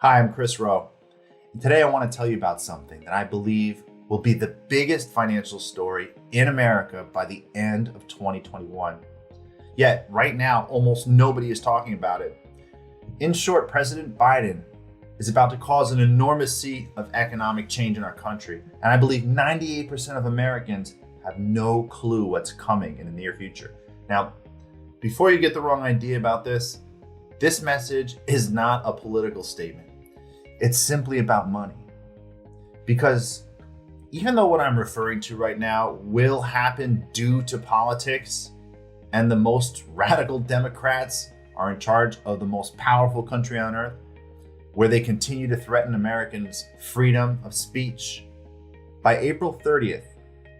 Hi, I'm Chris Rowe, and today I want to tell you about something that I believe will be the biggest financial story in America by the end of 2021. Yet, right now, almost nobody is talking about it. In short, President Biden is about to cause an enormous sea of economic change in our country, and I believe 98% of Americans have no clue what's coming in the near future. Now, before you get the wrong idea about this message is not a political statement. It's simply about money. Because even though what I'm referring to right now will happen due to politics, and the most radical Democrats are in charge of the most powerful country on earth, where they continue to threaten Americans' freedom of speech, by April 30th,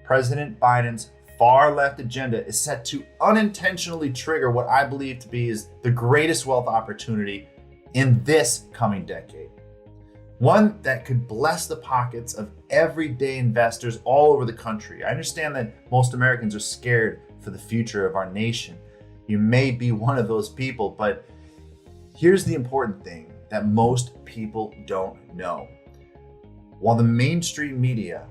President Biden's far left agenda is set to unintentionally trigger what I believe to be is the greatest wealth opportunity in this coming decade. One that could bless the pockets of everyday investors all over the country. I understand that most Americans are scared for the future of our nation. You may be one of those people, but here's the important thing that most people don't know. While the mainstream media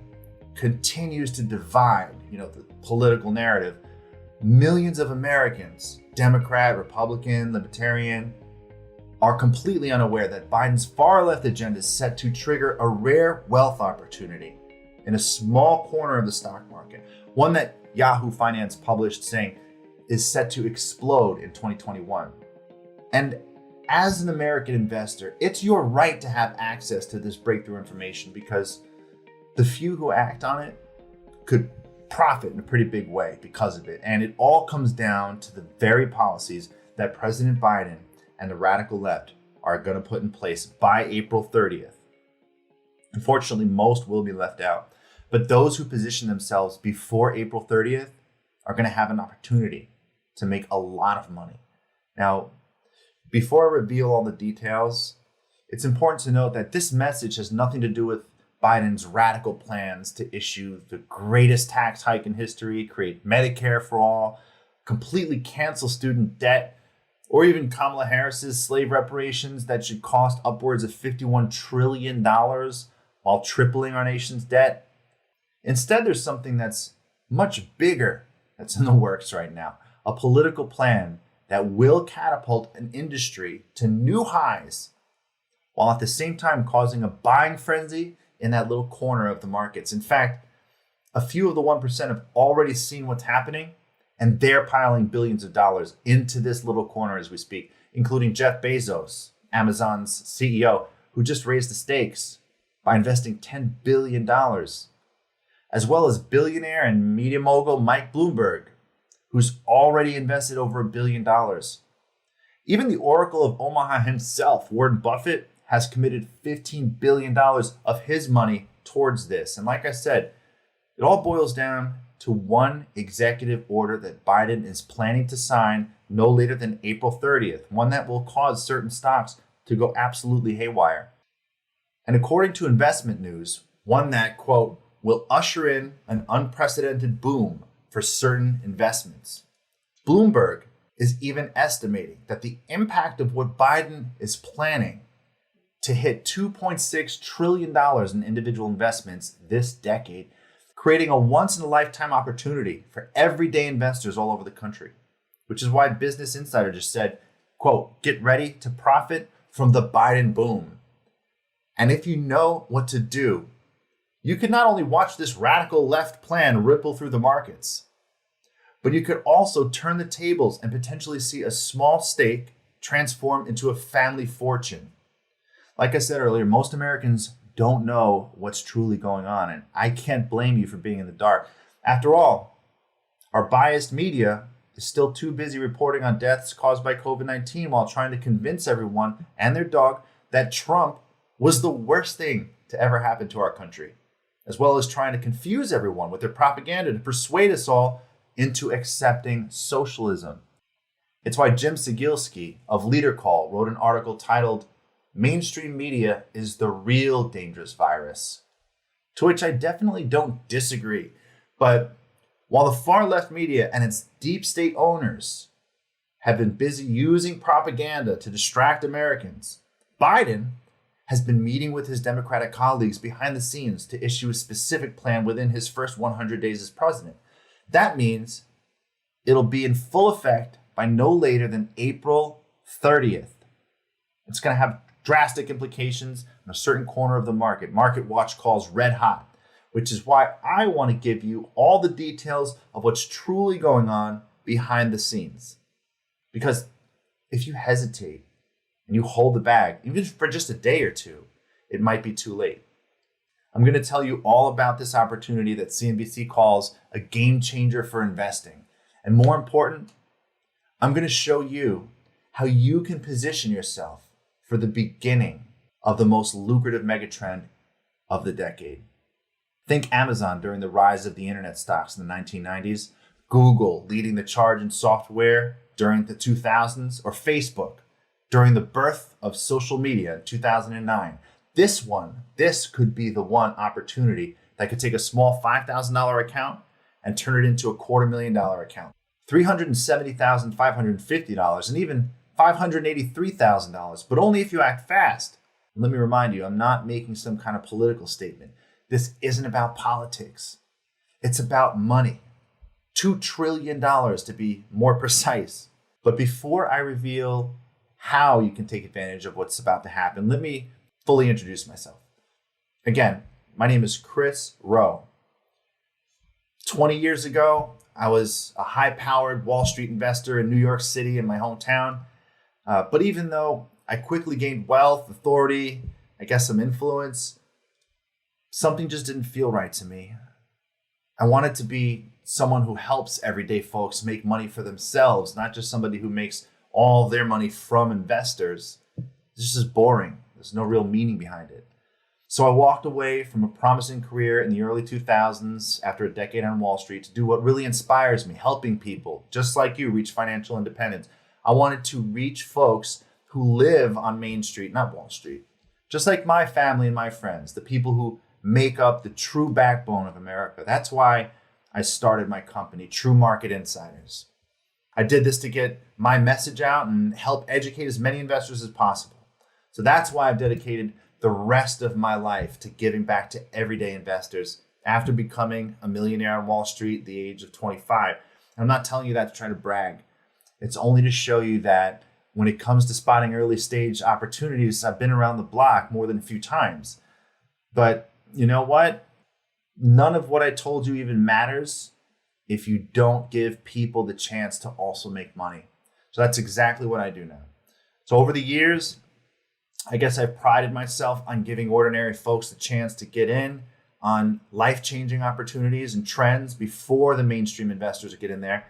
continues to divide, the political narrative, millions of Americans, Democrat, Republican, Libertarian, are completely unaware that Biden's far left agenda is set to trigger a rare wealth opportunity in a small corner of the stock market, one that Yahoo Finance published saying is set to explode in 2021. And as an American investor, it's your right to have access to this breakthrough information because the few who act on it could profit in a pretty big way because of it. And it all comes down to the very policies that President Biden and the radical left are going to put in place by April 30th. Unfortunately, most will be left out. But those who position themselves before April 30th are going to have an opportunity to make a lot of money. Now, before I reveal all the details, it's important to note that this message has nothing to do with Biden's radical plans to issue the greatest tax hike in history, create Medicare for all, completely cancel student debt, or even Kamala Harris's slave reparations that should cost upwards of $51 trillion while tripling our nation's debt. Instead, there's something that's much bigger that's in the works right now, a political plan that will catapult an industry to new highs, while at the same time causing a buying frenzy in that little corner of the markets. In fact, a few of the 1% have already seen what's happening, and they're piling billions of dollars into this little corner as we speak, including Jeff Bezos, Amazon's CEO, who just raised the stakes by investing $10 billion, as well as billionaire and media mogul Mike Bloomberg, who's already invested over $1 billion. Even the Oracle of Omaha himself, Warren Buffett, has committed $15 billion of his money towards this. And like I said, it all boils down to one executive order that Biden is planning to sign no later than April 30th, one that will cause certain stocks to go absolutely haywire. And according to investment news, one that, quote, will usher in an unprecedented boom for certain investments. Bloomberg is even estimating that the impact of what Biden is planning to hit $2.6 trillion in individual investments this decade, creating a once-in-a-lifetime opportunity for everyday investors all over the country, which is why Business Insider just said, quote, get ready to profit from the Biden boom. And if you know what to do, you can not only watch this radical left plan ripple through the markets, but you could also turn the tables and potentially see a small stake transform into a family fortune. Like I said earlier, most Americans don't know what's truly going on, and I can't blame you for being in the dark. After all, our biased media is still too busy reporting on deaths caused by COVID-19 while trying to convince everyone and their dog that Trump was the worst thing to ever happen to our country, as well as trying to confuse everyone with their propaganda to persuade us all into accepting socialism. It's why Jim Sigilski of Leader Call wrote an article titled, Mainstream Media is the Real Dangerous Virus, to which I definitely don't disagree. But while the far left media and its deep state owners have been busy using propaganda to distract Americans, Biden has been meeting with his Democratic colleagues behind the scenes to issue a specific plan within his first 100 days as president. That means it'll be in full effect by no later than April 30th. It's going to have drastic implications in a certain corner of the market. Marketwatch calls red hot, which is why I want to give you all the details of what's truly going on behind the scenes. Because if you hesitate and you hold the bag, even for just a day or two, it might be too late. I'm going to tell you all about this opportunity that CNBC calls a game changer for investing. And more important, I'm going to show you how you can position yourself for the beginning of the most lucrative megatrend of the decade. Think Amazon during the rise of the internet stocks in the 1990s, Google leading the charge in software during the 2000s, or Facebook during the birth of social media in 2009. This could be the one opportunity that could take a small $5,000 account and turn it into a $250,000 account. $370,550 and even $583,000, but only if you act fast. Let me remind you, I'm not making some kind of political statement. This isn't about politics. It's about money. $2 trillion to be more precise. But before I reveal how you can take advantage of what's about to happen, let me fully introduce myself. Again, my name is Chris Rowe. 20 years ago, I was a high-powered Wall Street investor in New York City in my hometown. But even though I quickly gained wealth, authority, I guess some influence, something just didn't feel right to me. I wanted to be someone who helps everyday folks make money for themselves, not just somebody who makes all their money from investors. This is boring. There's no real meaning behind it. So I walked away from a promising career in the early 2000s after a decade on Wall Street to do what really inspires me, helping people just like you reach financial independence. I wanted to reach folks who live on Main Street, not Wall Street, just like my family and my friends, the people who make up the true backbone of America. That's why I started my company, True Market Insiders. I did this to get my message out and help educate as many investors as possible. So that's why I've dedicated the rest of my life to giving back to everyday investors after becoming a millionaire on Wall Street at the age of 25. And I'm not telling you that to try to brag. It's only to show you that when it comes to spotting early stage opportunities, I've been around the block more than a few times. But you know what? None of what I told you even matters if you don't give people the chance to also make money. So that's exactly what I do now. So over the years, I guess I've prided myself on giving ordinary folks the chance to get in on life-changing opportunities and trends before the mainstream investors get in there.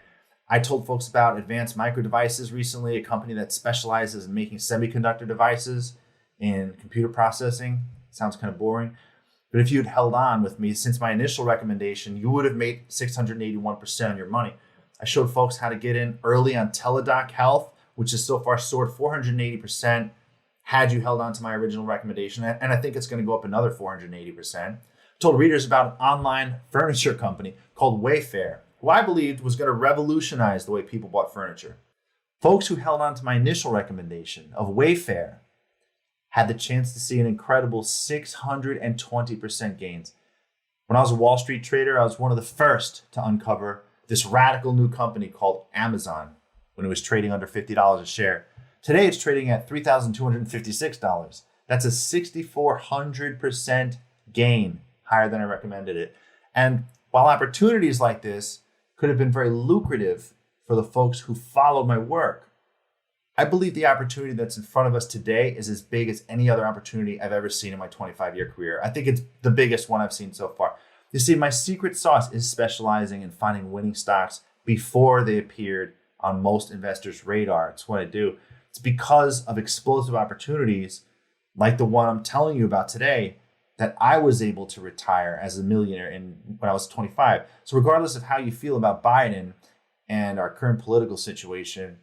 I told folks about Advanced Micro Devices recently, a company that specializes in making semiconductor devices in computer processing. Sounds kind of boring. But if you'd held on with me since my initial recommendation, you would have made 681% on your money. I showed folks how to get in early on Teladoc Health, which has so far soared 480% had you held on to my original recommendation. And I think it's going to go up another 480%. I told readers about an online furniture company called Wayfair, who I believed was going to revolutionize the way people bought furniture. Folks who held on to my initial recommendation of Wayfair had the chance to see an incredible 620% gains. When I was a Wall Street trader, I was one of the first to uncover this radical new company called Amazon when it was trading under $50 a share. Today, it's trading at $3,256. That's a 6,400% gain, higher than I recommended it. And while opportunities like this could have been very lucrative for the folks who followed my work, I believe the opportunity that's in front of us today is as big as any other opportunity I've ever seen in my 25-year career. I think it's the biggest one I've seen so far. You see, my secret sauce is specializing in finding winning stocks before they appeared on most investors' radar. It's what I do. It's because of explosive opportunities like the one I'm telling you about today that I was able to retire as a millionaire when I was 25. So regardless of how you feel about Biden and our current political situation,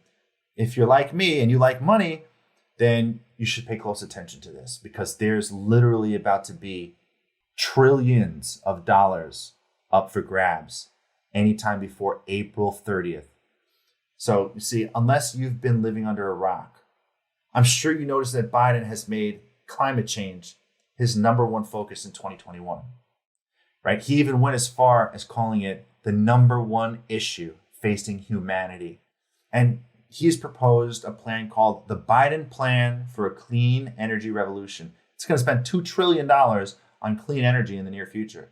if you're like me and you like money, then you should pay close attention to this because there's literally about to be trillions of dollars up for grabs anytime before April 30th. So you see, unless you've been living under a rock, I'm sure you noticed that Biden has made climate change his number one focus in 2021. Right? He even went as far as calling it the number one issue facing humanity. And he's proposed a plan called the Biden Plan for a Clean Energy Revolution. It's going to spend $2 trillion on clean energy in the near future.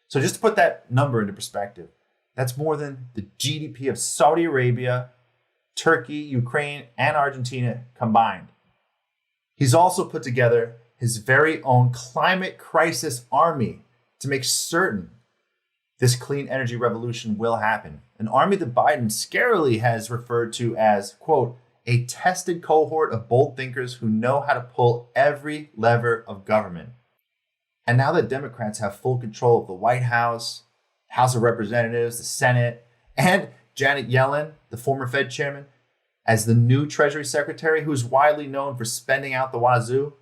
So just to put that number into perspective, that's more than the GDP of Saudi Arabia, Turkey, Ukraine, and Argentina combined. He's also put together his very own climate crisis army to make certain this clean energy revolution will happen. An army that Biden scarily has referred to as, quote, a tested cohort of bold thinkers who know how to pull every lever of government. And now that Democrats have full control of the White House, House of Representatives, the Senate, and Janet Yellen, the former Fed chairman, as the new Treasury Secretary, who's widely known for spending out the wazoo,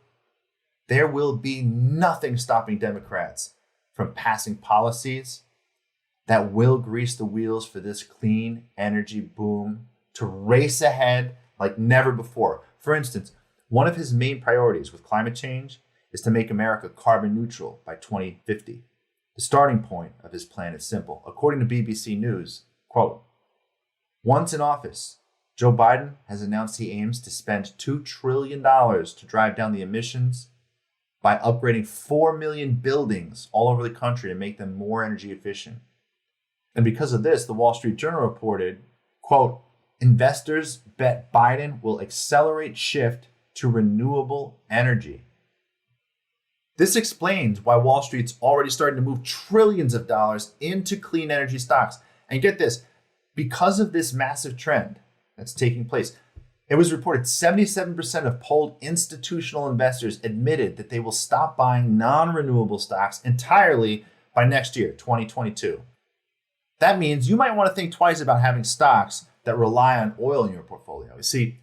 there will be nothing stopping Democrats from passing policies that will grease the wheels for this clean energy boom to race ahead like never before. For instance, one of his main priorities with climate change is to make America carbon neutral by 2050. The starting point of his plan is simple. According to BBC News, quote, once in office, Joe Biden has announced he aims to spend $2 trillion to drive down the emissions by upgrading 4 million buildings all over the country to make them more energy efficient. And because of this, the Wall Street Journal reported, quote, investors bet Biden will accelerate shift to renewable energy. This explains why Wall Street's already starting to move trillions of dollars into clean energy stocks. And get this, because of this massive trend that's taking place, it was reported 77% of polled institutional investors admitted that they will stop buying non-renewable stocks entirely by next year, 2022. That means you might want to think twice about having stocks that rely on oil in your portfolio. You see,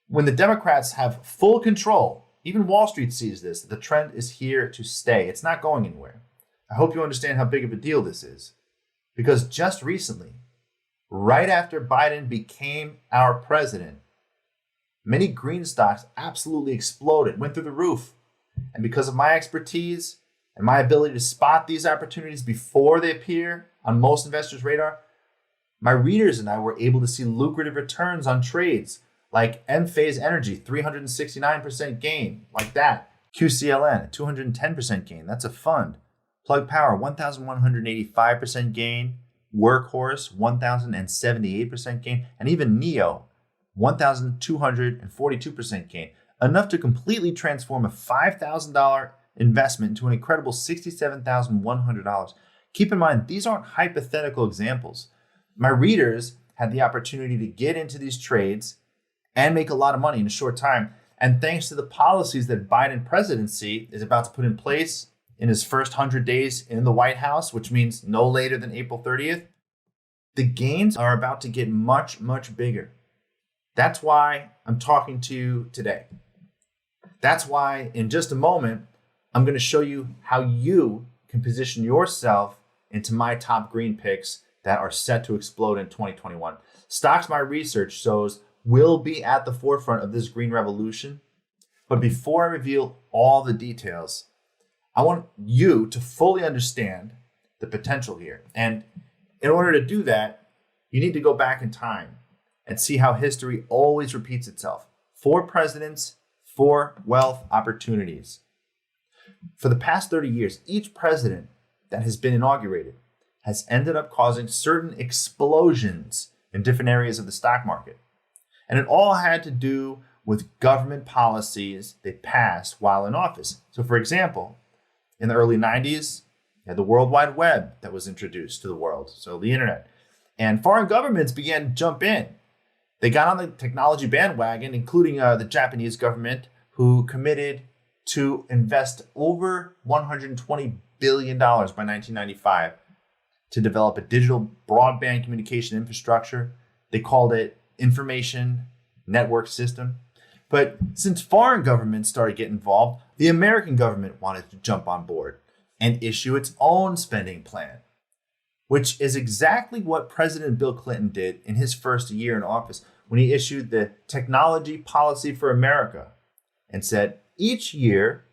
when the Democrats have full control, even Wall Street sees this, the trend is here to stay. It's not going anywhere. I hope you understand how big of a deal this is. Because just recently, right after Biden became our president, many green stocks absolutely exploded, went through the roof. And because of my expertise and my ability to spot these opportunities before they appear on most investors' radar, my readers and I were able to see lucrative returns on trades like Enphase Energy, 369% gain, like that. QCLN, 210% gain, that's a fund. Plug Power, 1,185% gain. Workhorse, 1,078% gain. And even NEO, 1,242% gain. Enough to completely transform a $5,000 investment into an incredible $67,100. Keep in mind, these aren't hypothetical examples. My readers had the opportunity to get into these trades and make a lot of money in a short time. And thanks to the policies that Biden presidency is about to put in place in his first 100 days in the White House, which means no later than April 30th, the gains are about to get much, much bigger. That's why I'm talking to you today. That's why in just a moment, I'm going to show you how you can position yourself into my top green picks that are set to explode in 2021. Stocks my research shows will be at the forefront of this green revolution. But before I reveal all the details, I want you to fully understand the potential here. And in order to do that, you need to go back in time and see how history always repeats itself. 4 presidents, 4 wealth opportunities. For the past 30 years, each president that has been inaugurated has ended up causing certain explosions in different areas of the stock market. And it all had to do with government policies they passed while in office. So for example, in the early 90s, you had the World Wide Web that was introduced to the world, so the internet. And foreign governments began to jump in. They got on the technology bandwagon, including the Japanese government, who committed to invest over $120 billion by 1995 to develop a digital broadband communication infrastructure. They called it Information Network System. But since foreign governments started getting involved, the American government wanted to jump on board and issue its own spending plan, which is exactly what President Bill Clinton did in his first year in office when he issued the Technology Policy for America and said, each year,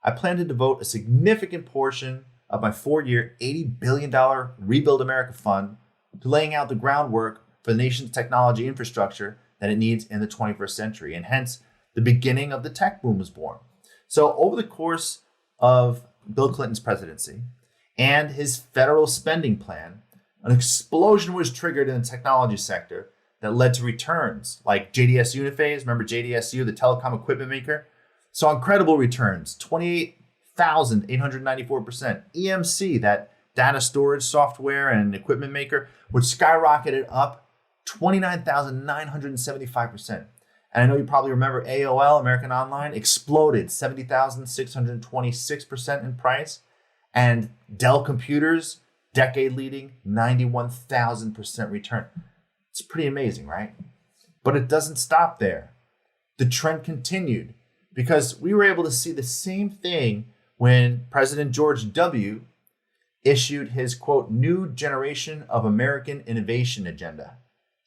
I plan to devote a significant portion of my 4-year, $80 billion Rebuild America Fund to laying out the groundwork for the nation's technology infrastructure that it needs in the 21st century. And hence, the beginning of the tech boom was born. So over the course of Bill Clinton's presidency and his federal spending plan, an explosion was triggered in the technology sector that led to returns like JDS Uniphase. Remember JDSU, the telecom equipment maker? Saw incredible returns, 28,894%. EMC, that data storage software and equipment maker, which skyrocketed up 29,975%. And I know you probably remember AOL, American Online, exploded 70,626% in price. And Dell Computers, decade leading, 91,000% return. It's pretty amazing, right? But it doesn't stop there. The trend continued because we were able to see the same thing when President George W. issued his, quote, new generation of American innovation agenda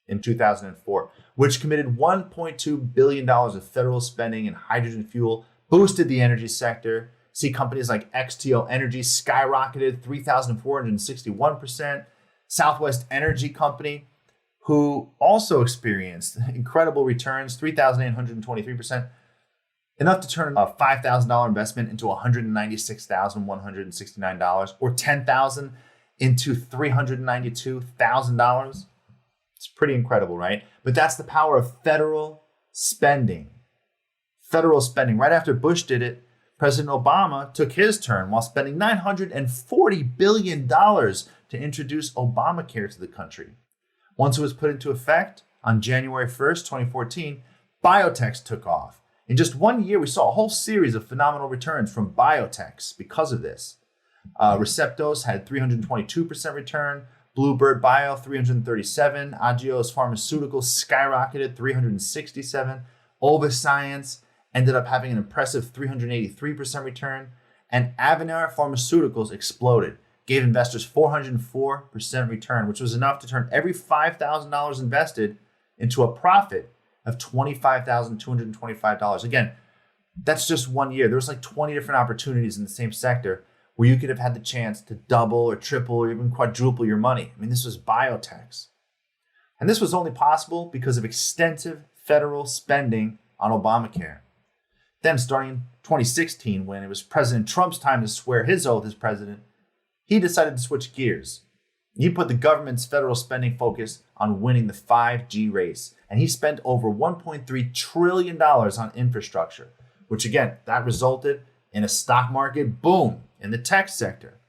in 2004, which committed $1.2 billion of federal spending in hydrogen fuel, boosted the energy sector. See companies like XTO Energy skyrocketed 3,461%. Southwest Energy Company, who also experienced incredible returns, 3,823%, enough to turn a $5,000 investment into $196,169, or $10,000 into $392,000. It's pretty incredible, right? But that's the power of federal spending. Federal spending. Right after Bush did it, President Obama took his turn while spending $940 billion to introduce Obamacare to the country. Once it was put into effect on January 1st, 2014, biotechs took off. In just 1 year, we saw a whole series of phenomenal returns from biotechs because of this. Receptos had 322% return, Bluebird Bio 337, Agios Pharmaceuticals skyrocketed 367, Ovis Science ended up having an impressive 383% return, and Avanar Pharmaceuticals exploded, gave investors 404% return, which was enough to turn every $5,000 invested into a profit of $25,225. Again, that's just 1 year. There was like 20 different opportunities in the same sector where you could have had the chance to double or triple or even quadruple your money. I mean, this was biotechs. And this was only possible because of extensive federal spending on Obamacare. Then starting in 2016, when it was President Trump's time to swear his oath as president, he decided to switch gears. He put the government's federal spending focus on winning the 5G race. And he spent over $1.3 trillion on infrastructure, which again, that resulted in a stock market boom in the tech sector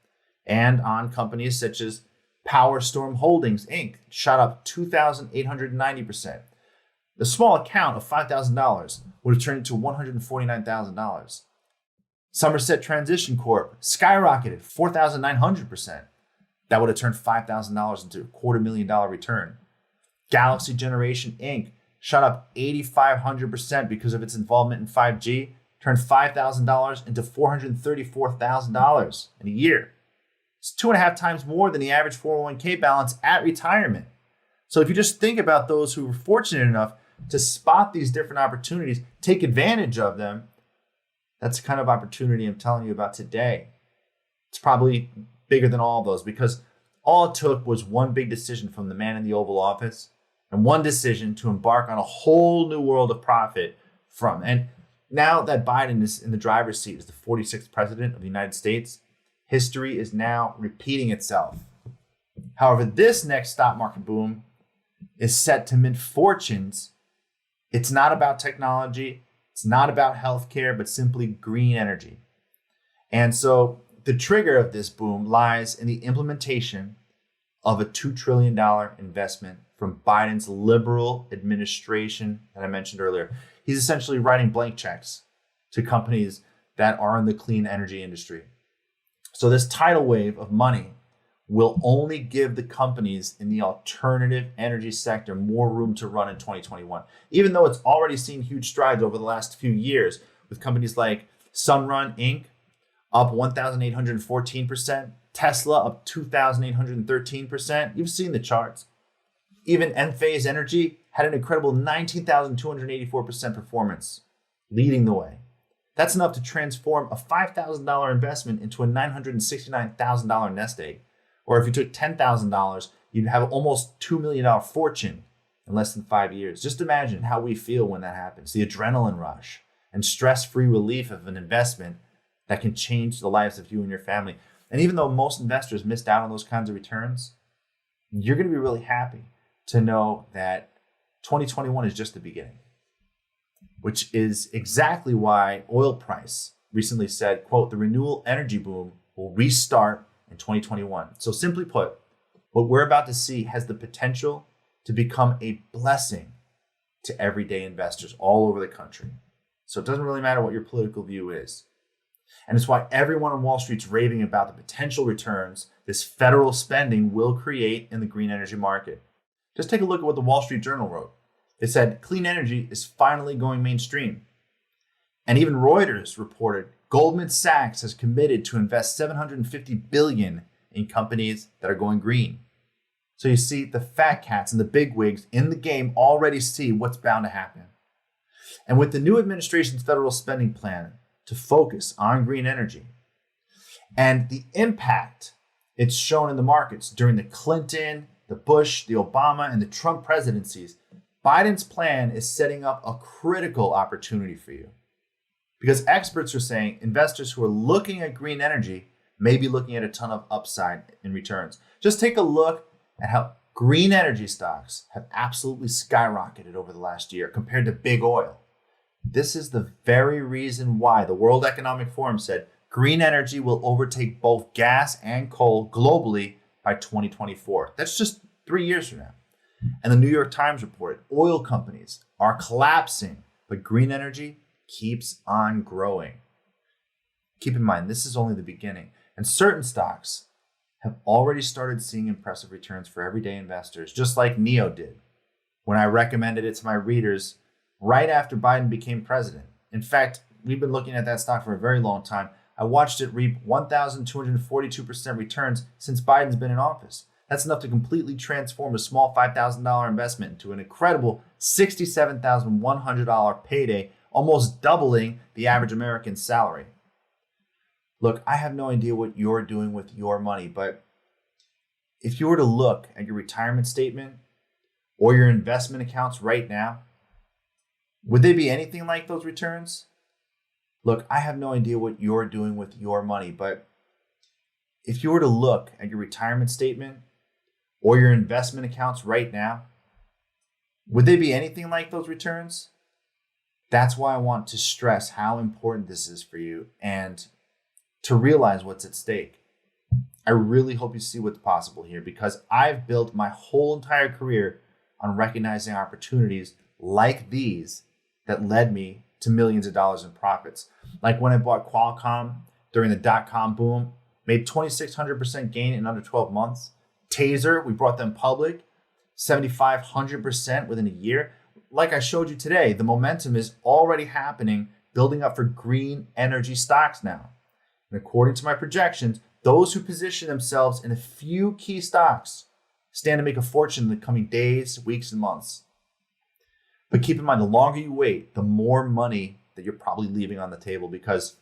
and on companies such as Power Storm Holdings, Inc., shot up 2,890%. The small account of $5,000 would have turned into $149,000. Somerset Transition Corp. skyrocketed 4,900%. That would have turned $5,000 into a $250,000 return. Galaxy Generation Inc. shot up 8,500% because of its involvement in 5G, turned $5,000 into $434,000 in a year. It's 2.5 times more than the average 401k balance at retirement. So if you just think about those who were fortunate enough to spot these different opportunities, take advantage of them, that's the kind of opportunity I'm telling you about today. It's probably bigger than all of those because all it took was one big decision from the man in the Oval Office and one decision to embark on a whole new world of profit from. And now that Biden is in the driver's seat as the 46th president of the United States, history is now repeating itself. However, this next stock market boom is set to mint fortunes. It's not about technology. It's not about healthcare, but simply green energy. And so the trigger of this boom lies in the implementation of a $2 trillion investment from Biden's liberal administration that I mentioned earlier. He's essentially writing blank checks to companies that are in the clean energy industry. So this tidal wave of money will only give the companies in the alternative energy sector more room to run in 2021, even though it's already seen huge strides over the last few years with companies like Sunrun Inc. up 1,814%, Tesla up 2,813%. You've seen the charts. Even Enphase Energy had an incredible 19,284% performance, leading the way. That's enough to transform a $5,000 investment into a $969,000 nest egg. Or if you took $10,000, you'd have almost $2 million fortune in less than 5 years. Just imagine how we feel when that happens. The adrenaline rush and stress-free relief of an investment that can change the lives of you and your family. And even though most investors missed out on those kinds of returns, you're going to be really happy to know that 2021 is just the beginning, which is exactly why oil price recently said, quote, the renewable energy boom will restart in 2021. So simply put, what we're about to see has the potential to become a blessing to everyday investors all over the country. So it doesn't really matter what your political view is. And it's why everyone on Wall Street's raving about the potential returns this federal spending will create in the green energy market. Just take a look at what the Wall Street Journal wrote. It said clean energy is finally going mainstream. And even Reuters reported Goldman Sachs has committed to invest $750 billion in companies that are going green. So you see, the fat cats and the bigwigs in the game already see what's bound to happen. And with the new administration's federal spending plan to focus on green energy and the impact it's shown in the markets during the Clinton, the Bush, the Obama, and the Trump presidencies, Biden's plan is setting up a critical opportunity for you. Because experts are saying investors who are looking at green energy may be looking at a ton of upside in returns. Just take a look at how green energy stocks have absolutely skyrocketed over the last year compared to big oil. This is the very reason why the World Economic Forum said green energy will overtake both gas and coal globally by 2024. That's just 3 years from now. And the New York Times reported oil companies are collapsing, but green energy keeps on growing. Keep in mind, this is only the beginning. And certain stocks have already started seeing impressive returns for everyday investors, just like NEO did when I recommended it to my readers right after Biden became president. In fact, we've been looking at that stock for a very long time. I watched it reap 1,242% returns since Biden's been in office. That's enough to completely transform a small $5,000 investment into an incredible $67,100 payday, almost doubling the average American salary. Look, I have no idea what you're doing with your money, but if you were to look at your retirement statement or your investment accounts right now, would they be anything like those returns? Look, I have no idea what you're doing with your money, but if you were to look at your retirement statement or your investment accounts right now, would they be anything like those returns? That's why I want to stress how important this is for you and to realize what's at stake. I really hope you see what's possible here because I've built my whole entire career on recognizing opportunities like these that led me to millions of dollars in profits. Like when I bought Qualcomm during the dot-com boom, made 2,600% gain in under 12 months. Taser, we brought them public, 7,500% within a year. Like I showed you today, the momentum is already happening, building up for green energy stocks now. And according to my projections, those who position themselves in a few key stocks stand to make a fortune in the coming days, weeks, and months. But keep in mind, the longer you wait, the more money that you're probably leaving on the table because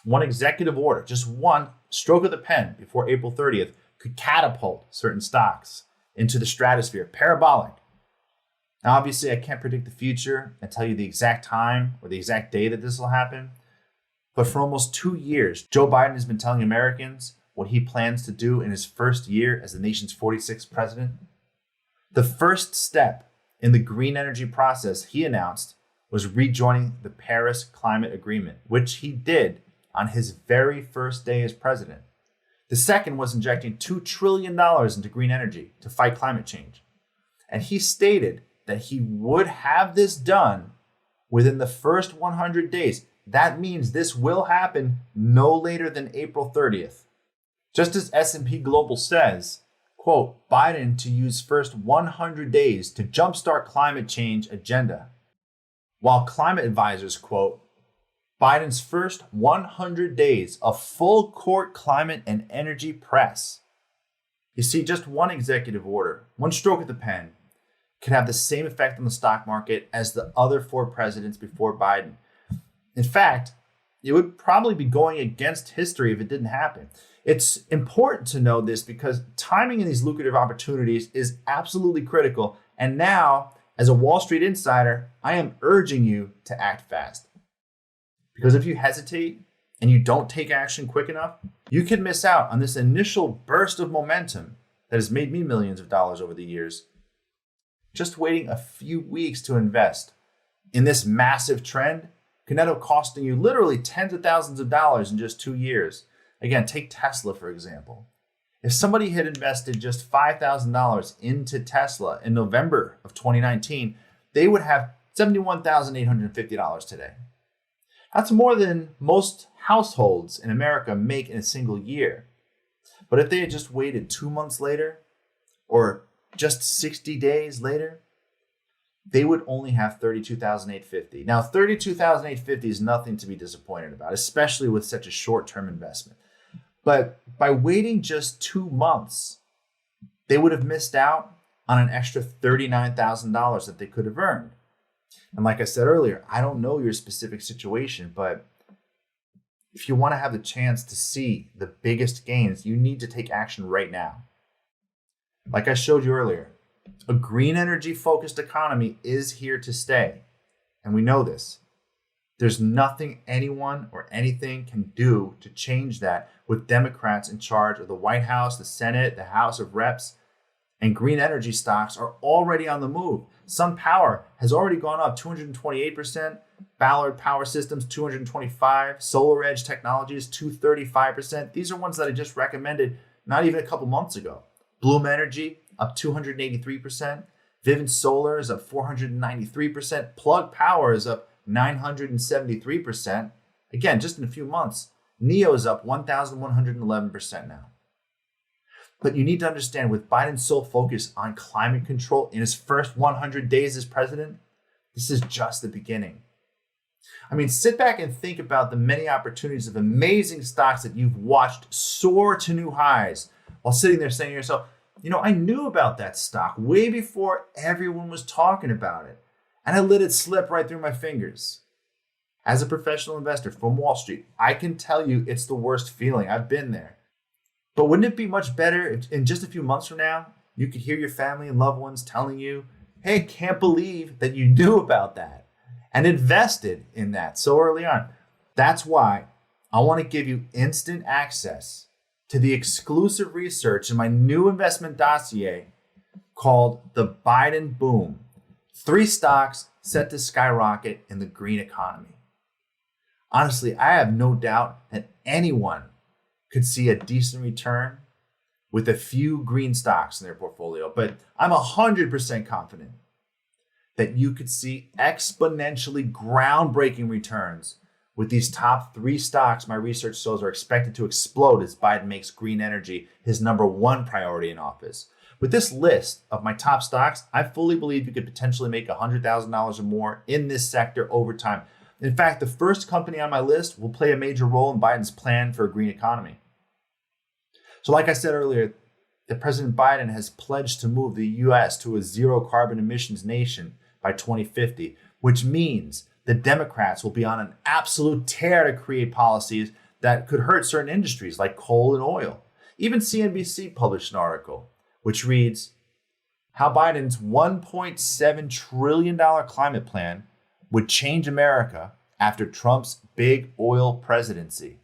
one executive order, just one stroke of the pen before April 30th could catapult certain stocks into the stratosphere, parabolic. Now, obviously, I can't predict the future and tell you the exact time or the exact day that this will happen. But for almost 2 years, Joe Biden has been telling Americans what he plans to do in his first year as the nation's 46th president. The first step in the green energy process he announced was rejoining the Paris Climate Agreement, which he did on his very first day as president. The second was injecting $2 trillion into green energy to fight climate change. And he stated that he would have this done within the first 100 days. That means this will happen no later than April 30th. Just as S&P Global says, quote, Biden to use first 100 days to jumpstart climate change agenda. While climate advisors, quote, Biden's first 100 days of full court climate and energy press. You see, just one executive order, one stroke of the pen, can have the same effect on the stock market as the other 4 presidents before Biden. In fact, it would probably be going against history if it didn't happen. It's important to know this because timing in these lucrative opportunities is absolutely critical. And now, as a Wall Street insider, I am urging you to act fast. Because if you hesitate and you don't take action quick enough, you can miss out on this initial burst of momentum that has made me millions of dollars over the years. Just waiting a few weeks to invest in this massive trend can end up costing you literally tens of thousands of dollars in just 2 years. Again, take Tesla, for example. If somebody had invested just $5,000 into Tesla in November of 2019, they would have $71,850 today. That's more than most households in America make in a single year. But if they had just waited 2 months later, or just 60 days later, they would only have $32,850. Now, $32,850 is nothing to be disappointed about, especially with such a short-term investment. But by waiting just 2 months, they would have missed out on an extra $39,000 that they could have earned. And like I said earlier, I don't know your specific situation, but if you want to have the chance to see the biggest gains, you need to take action right now. Like I showed you earlier, a green energy focused economy is here to stay. And we know this. There's nothing anyone or anything can do to change that with Democrats in charge of the White House, the Senate, the House of Reps, and green energy stocks are already on the move. SunPower has already gone up 228%, Ballard Power Systems 225%, SolarEdge Technologies 235%. These are ones that I just recommended not even a couple months ago. Bloom Energy up 283%, Vivint Solar is up 493%, Plug Power is up 973%. Again, just in a few months. NEO is up 1,111% now. But you need to understand, with Biden's sole focus on climate control in his first 100 days as president, this is just the beginning. I mean, sit back and think about the many opportunities of amazing stocks that you've watched soar to new highs while sitting there saying to yourself, you know, I knew about that stock way before everyone was talking about it, and I let it slip right through my fingers. As a professional investor from Wall Street, I can tell you it's the worst feeling. I've been there. But wouldn't it be much better if in just a few months from now, you could hear your family and loved ones telling you, hey, can't believe that you knew about that and invested in that so early on. That's why I want to give you instant access to the exclusive research in my new investment dossier called The Biden Boom: 3 stocks set to skyrocket in the green economy. Honestly, I have no doubt that anyone could see a decent return with a few green stocks in their portfolio, but I'm 100% confident that you could see exponentially groundbreaking returns with these top 3 stocks my research shows are expected to explode as Biden makes green energy his number 1 priority in office. With this list of my top stocks, I fully believe you could potentially make $100,000 or more in this sector over time. In fact, the first company on my list will play a major role in Biden's plan for a green economy. So like I said earlier, that President Biden has pledged to move the U.S. to a zero carbon emissions nation by 2050, which means the Democrats will be on an absolute tear to create policies that could hurt certain industries like coal and oil. Even CNBC published an article which reads, how Biden's $1.7 trillion climate plan would change America after Trump's big oil presidency.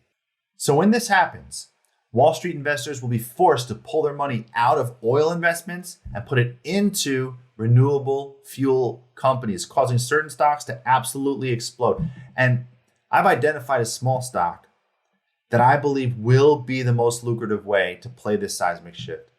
So when this happens, Wall Street investors will be forced to pull their money out of oil investments and put it into renewable fuel companies, causing certain stocks to absolutely explode. And I've identified a small stock that I believe will be the most lucrative way to play this seismic shift.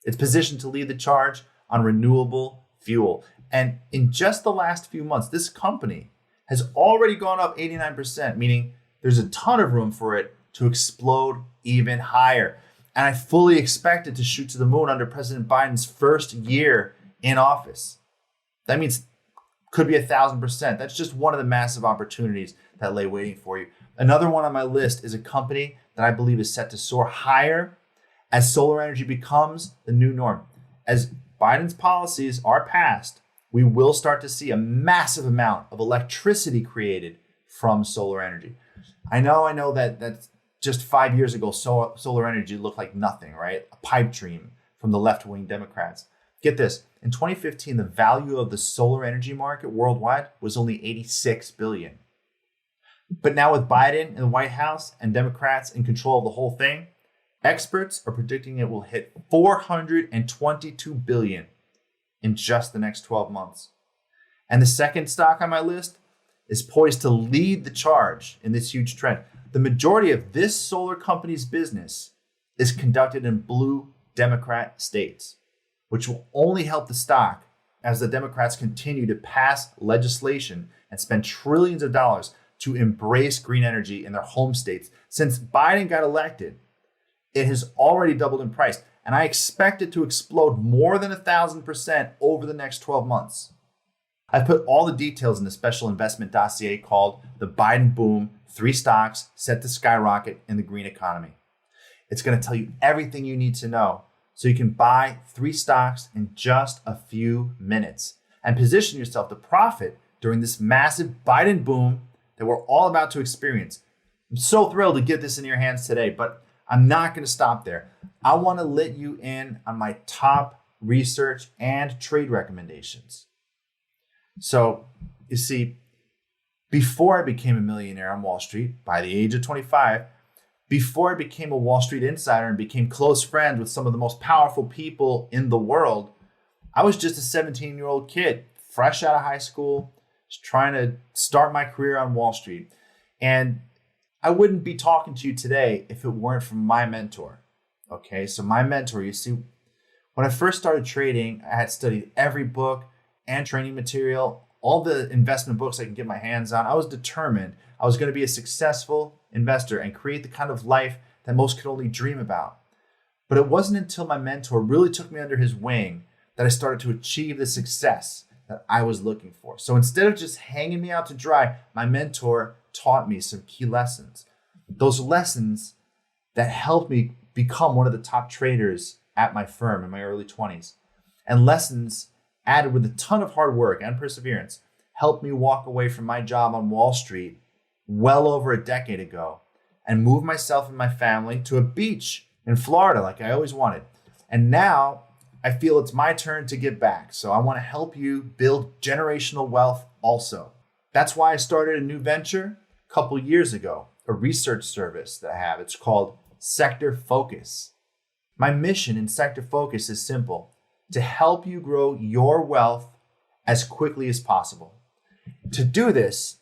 It's positioned to lead the charge on renewable fuel. And in just the last few months, this company has already gone up 89%, meaning there's a ton of room for it to explode even higher. And I fully expect it to shoot to the moon under President Biden's first year in office. That means could be 1,000%. That's just one of the massive opportunities that lay waiting for you. Another one on my list is a company that I believe is set to soar higher as solar energy becomes the new norm. As Biden's policies are passed, we will start to see a massive amount of electricity created from solar energy. I know that that's just 5 years ago, solar energy looked like nothing, right? A pipe dream from the left-wing Democrats. Get this, in 2015, the value of the solar energy market worldwide was only 86 billion. But now with Biden in the White House and Democrats in control of the whole thing, experts are predicting it will hit 422 billion in just the next 12 months. And the second stock on my list is poised to lead the charge in this huge trend. The majority of this solar company's business is conducted in blue Democrat states, which will only help the stock as the Democrats continue to pass legislation and spend trillions of dollars to embrace green energy in their home states. Since Biden got elected, it has already doubled in price, and I expect it to explode more than 1,000% over the next 12 months. I've put all the details in the special investment dossier called The Biden Boom, 3 Stocks Set to Skyrocket in the Green Economy. It's going to tell you everything you need to know so you can buy 3 stocks in just a few minutes and position yourself to profit during this massive Biden boom that we're all about to experience. I'm so thrilled to get this in your hands today, but I'm not going to stop there. I want to let you in on my top research and trade recommendations. So, you see, before I became a millionaire on Wall Street, by the age of 25, before I became a Wall Street insider and became close friends with some of the most powerful people in the world, I was just a 17-year-old kid, fresh out of high school, just trying to start my career on Wall Street. And I wouldn't be talking to you today if it weren't for my mentor. Okay, so my mentor, you see, when I first started trading, I had studied every book and training material, all the investment books I could get my hands on. I was determined I was going to be a successful investor and create the kind of life that most could only dream about. But it wasn't until my mentor really took me under his wing that I started to achieve the success that I was looking for. So instead of just hanging me out to dry, my mentor taught me some key lessons. Those lessons that helped me become one of the top traders at my firm in my early 20s. And lessons added with a ton of hard work and perseverance helped me walk away from my job on Wall Street well over a decade ago and move myself and my family to a beach in Florida like I always wanted. And now I feel it's my turn to give back. So I want to help you build generational wealth also. That's why I started a new venture a couple years ago, a research service that I have. It's called Sector Focus. My mission in Sector Focus is simple: to help you grow your wealth as quickly as possible. To do this,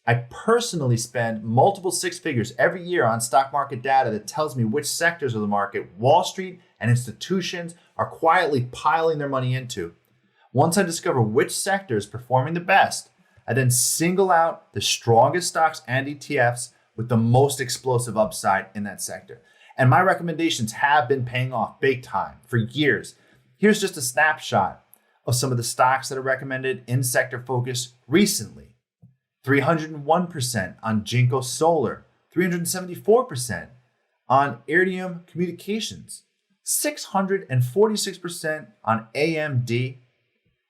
I personally spend multiple 6 figures every year on stock market data that tells me which sectors of the market Wall Street and institutions are quietly piling their money into. Once I discover which sector is performing the best, I then single out the strongest stocks and ETFs with the most explosive upside in that sector. And my recommendations have been paying off big time for years. Here's just a snapshot of some of the stocks that are recommended in Sector Focus recently. 301% on Jinko Solar, 374% on Iridium Communications, 646% on AMD,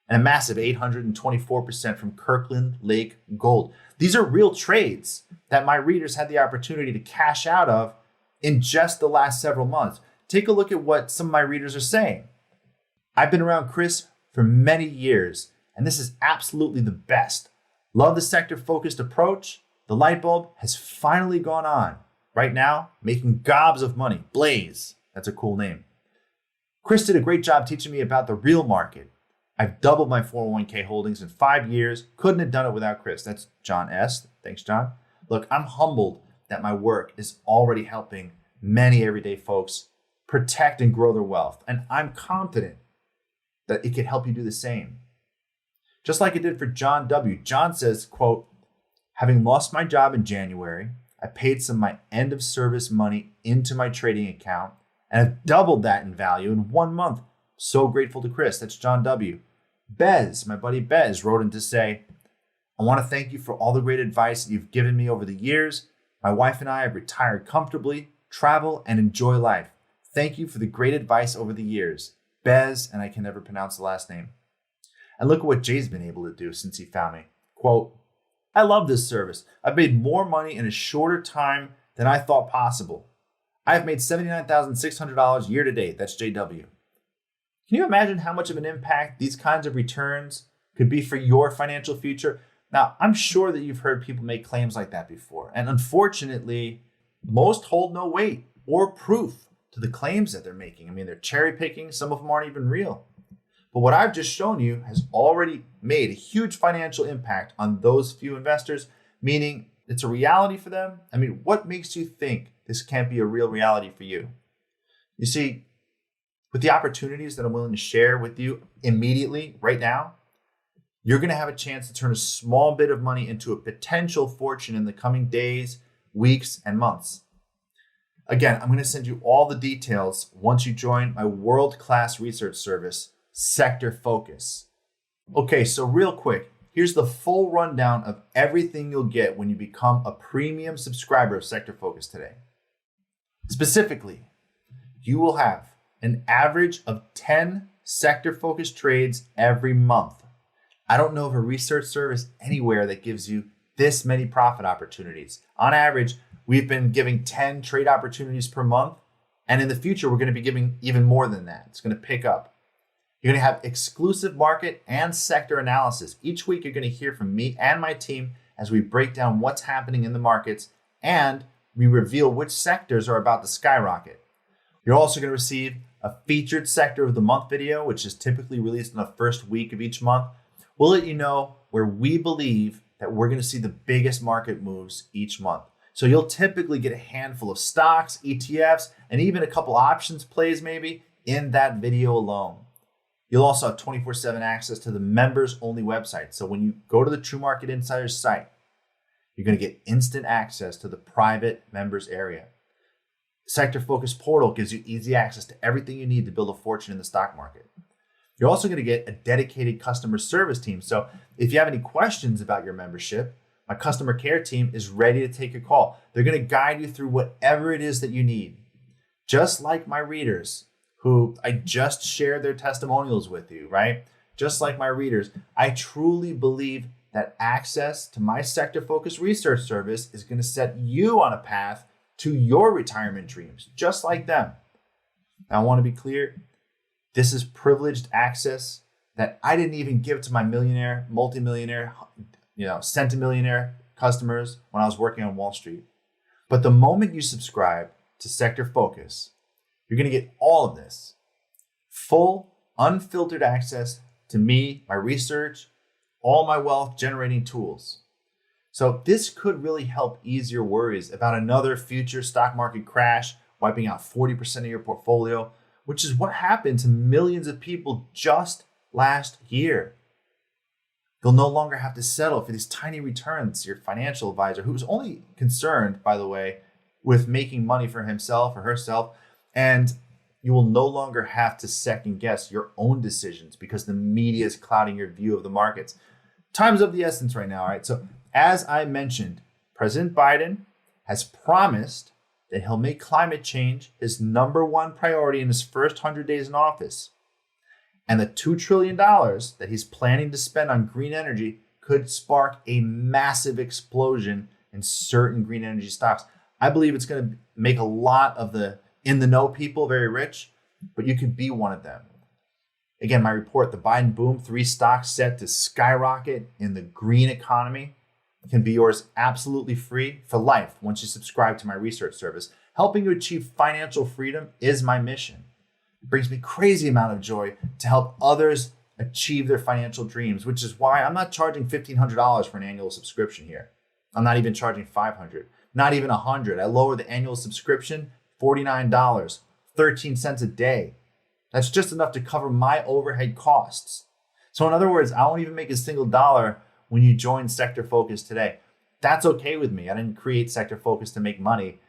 and a massive 824% from Kirkland Lake Gold. These are real trades that my readers had the opportunity to cash out of in just the last several months. Take a look at what some of my readers are saying. I've been around Chris for many years, and this is absolutely the best. Love the sector-focused approach. The light bulb has finally gone on. Right now, making gobs of money. Blaze, that's a cool name. Chris did a great job teaching me about the real market. I've doubled my 401k holdings in 5 years. Couldn't have done it without Chris. That's John S. Thanks, John. Look, I'm humbled that my work is already helping many everyday folks protect and grow their wealth. And I'm confident that it can help you do the same. Just like it did for John W. John says, quote, having lost my job in January, I paid some of my end of service money into my trading account and have doubled that in value in 1 month. So grateful to Chris. That's John W. Bez, my buddy Bez, wrote in to say, I want to thank you for all the great advice that you've given me over the years. My wife and I have retired comfortably, travel, and enjoy life. Thank you for the great advice over the years. Bez, and I can never pronounce the last name. And look at what Jay's been able to do since he found me. Quote, I love this service. I've made more money in a shorter time than I thought possible. I have made $79,600 year to date. That's JW. Can you imagine how much of an impact these kinds of returns could be for your financial future? Now, I'm sure that you've heard people make claims like that before. And unfortunately, most hold no weight or proof to the claims that they're making. I mean, they're cherry picking. Some of them aren't even real. But what I've just shown you has already made a huge financial impact on those few investors, meaning it's a reality for them. I mean, what makes you think this can't be a real reality for you? You see, with the opportunities that I'm willing to share with you immediately, right now, you're going to have a chance to turn a small bit of money into a potential fortune in the coming days, weeks, and months. Again, I'm going to send you all the details once you join my world-class research service, Sector Focus. Okay, so real quick, here's the full rundown of everything you'll get when you become a premium subscriber of Sector Focus today. Specifically, you will have an average of 10 sector focused trades every month. I don't know of a research service anywhere that gives you this many profit opportunities. On average, we've been giving 10 trade opportunities per month. And in the future, we're going to be giving even more than that. It's going to pick up. You're going to have exclusive market and sector analysis. Each week, you're going to hear from me and my team as we break down what's happening in the markets and we reveal which sectors are about to skyrocket. You're also going to receive a featured sector of the month video, which is typically released in the first week of each month. We'll let you know where we believe that we're going to see the biggest market moves each month. So you'll typically get a handful of stocks, ETFs, and even a couple options plays maybe in that video alone. You'll also have 24/7 access to the members only website. So when you go to the True Market Insider's site, you're going to get instant access to the private members area. Sector Focus Portal gives you easy access to everything you need to build a fortune in the stock market. You're also going to get a dedicated customer service team. So if you have any questions about your membership, my customer care team is ready to take your call. They're going to guide you through whatever it is that you need. Just like my readers, who I just shared their testimonials with you, right? Just like my readers, I truly believe that access to my sector focused research service is going to set you on a path to your retirement dreams, just like them. Now, I want to be clear. This is privileged access that I didn't even give to my millionaire, multi-millionaire, centimillionaire customers when I was working on Wall Street. But the moment you subscribe to Sector Focus, you're going to get all of this. Full, unfiltered access to me, my research, all my wealth generating tools. So this could really help ease your worries about another future stock market crash, wiping out 40% of your portfolio, which is what happened to millions of people just last year. You'll no longer have to settle for these tiny returns. Your financial advisor, who's only concerned, by the way, with making money for himself or herself, and you will no longer have to second guess your own decisions because the media is clouding your view of the markets. Time's of the essence right now, all right? So as I mentioned, President Biden has promised that he'll make climate change his number one priority in his first 100 days in office. And the $2 trillion that he's planning to spend on green energy could spark a massive explosion in certain green energy stocks. I believe it's going to make a lot of the in-the-know people very rich, but you could be one of them. Again, my report, The Biden Boom, 3 stocks set to skyrocket in the green economy, can be yours absolutely free for life once you subscribe to my research service. Helping you achieve financial freedom is my mission. It brings me crazy amount of joy to help others achieve their financial dreams, which is why I'm not charging $1,500 for an annual subscription here. I'm not even charging $500, not even $100. I lower the annual subscription, $49, 13 cents a day. That's just enough to cover my overhead costs. So in other words, I won't even make a single dollar when you join Sector Focus today. That's okay with me. I didn't create Sector Focus to make money.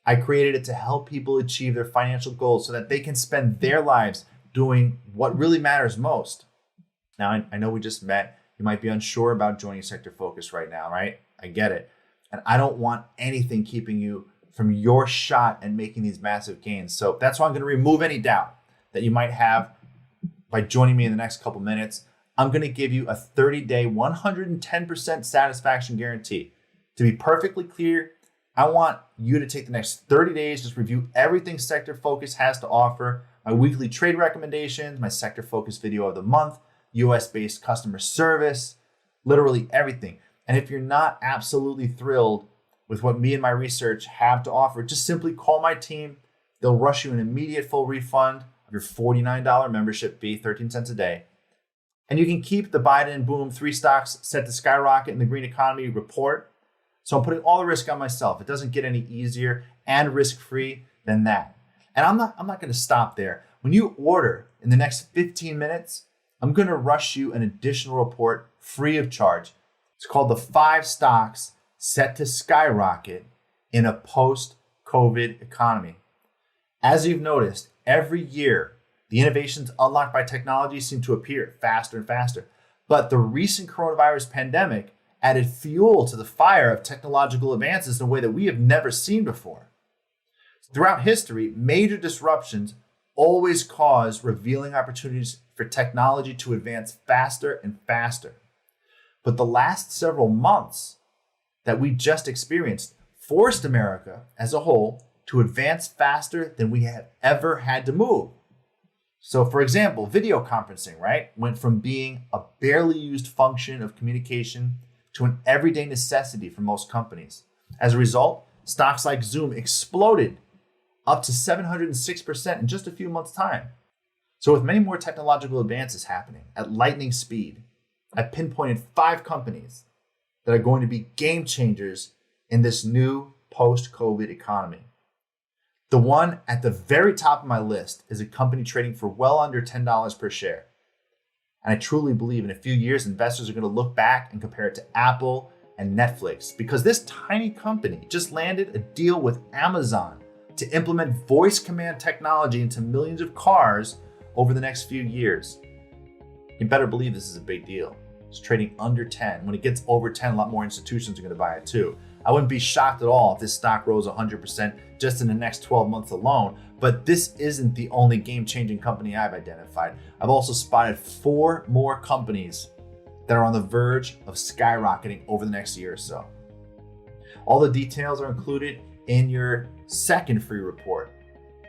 I created it to help people achieve their financial goals so that they can spend their lives doing what really matters most. Now, I know we just met. You might be unsure about joining Sector Focus right now, right? I get it. And I don't want anything keeping you from your shot at making these massive gains. So that's why I'm going to remove any doubt that you might have by joining me in the next couple minutes. I'm going to give you a 30-day, 110% satisfaction guarantee. To be perfectly clear, I want you to take the next 30 days, just review everything Sector Focus has to offer, my weekly trade recommendations, my Sector Focus video of the month, US-based customer service, literally everything. And if you're not absolutely thrilled with what me and my research have to offer, just simply call my team. They'll rush you an immediate full refund of your $49 membership fee, 13 cents a day. And you can keep the Biden and Boom 3 stocks set to skyrocket in the green economy report. So I'm putting all the risk on myself. It doesn't get any easier and risk-free than that. And I'm not going to stop there. When you order in the next 15 minutes, I'm going to rush you an additional report free of charge. It's called the 5 stocks set to skyrocket in a post-COVID economy. As you've noticed, every year, the innovations unlocked by technology seem to appear faster and faster. But the recent coronavirus pandemic added fuel to the fire of technological advances in a way that we have never seen before. Throughout history, major disruptions always cause revealing opportunities for technology to advance faster and faster. But the last several months that we just experienced forced America as a whole to advance faster than we have ever had to move. So for example, video conferencing, right, went from being a barely used function of communication to an everyday necessity for most companies. As a result, stocks like Zoom exploded up to 706% in just a few months' time. So with many more technological advances happening at lightning speed, I pinpointed 5 companies that are going to be game changers in this new post-COVID economy. The one at the very top of my list is a company trading for well under $10 per share. And I truly believe in a few years, investors are going to look back and compare it to Apple and Netflix, because this tiny company just landed a deal with Amazon to implement voice command technology into millions of cars over the next few years. You better believe this is a big deal. It's trading under 10. When it gets over 10, a lot more institutions are going to buy it too. I wouldn't be shocked at all if this stock rose 100% just in the next 12 months alone, but this isn't the only game-changing company I've identified. I've also spotted 4 more companies that are on the verge of skyrocketing over the next year or so. All the details are included in your second free report.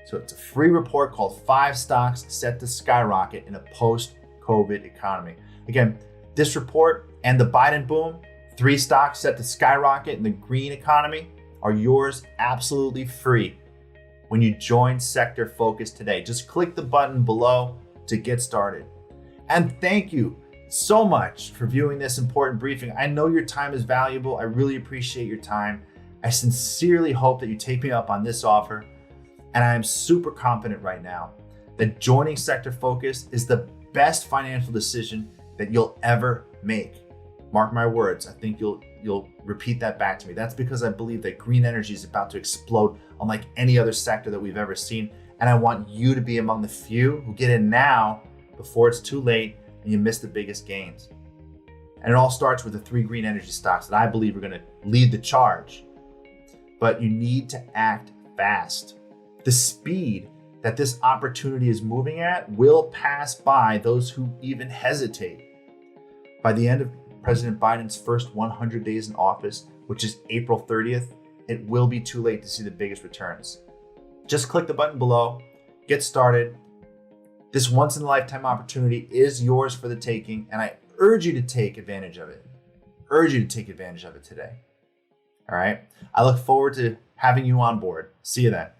So it's a free report called 5 Stocks Set to Skyrocket in a Post-COVID Economy. Again, this report and the Biden Boom 3 stocks set to skyrocket in the green economy are yours absolutely free when you join Sector Focus today. Just click the button below to get started. And thank you so much for viewing this important briefing. I know your time is valuable. I really appreciate your time. I sincerely hope that you take me up on this offer. And I am super confident right now that joining Sector Focus is the best financial decision that you'll ever make. Mark my words, I think you'll repeat that back to me. That's because I believe that green energy is about to explode unlike any other sector that we've ever seen. And I want you to be among the few who get in now before it's too late and you miss the biggest gains. And it all starts with the 3 green energy stocks that I believe are going to lead the charge. But you need to act fast. The speed that this opportunity is moving at will pass by those who even hesitate. By the end of President Biden's first 100 days in office, which is April 30th, it will be too late to see the biggest returns. Just click the button below, get started. This once-in-a-lifetime opportunity is yours for the taking, and I urge you to take advantage of it. Today. All right? I look forward to having you on board. See you then.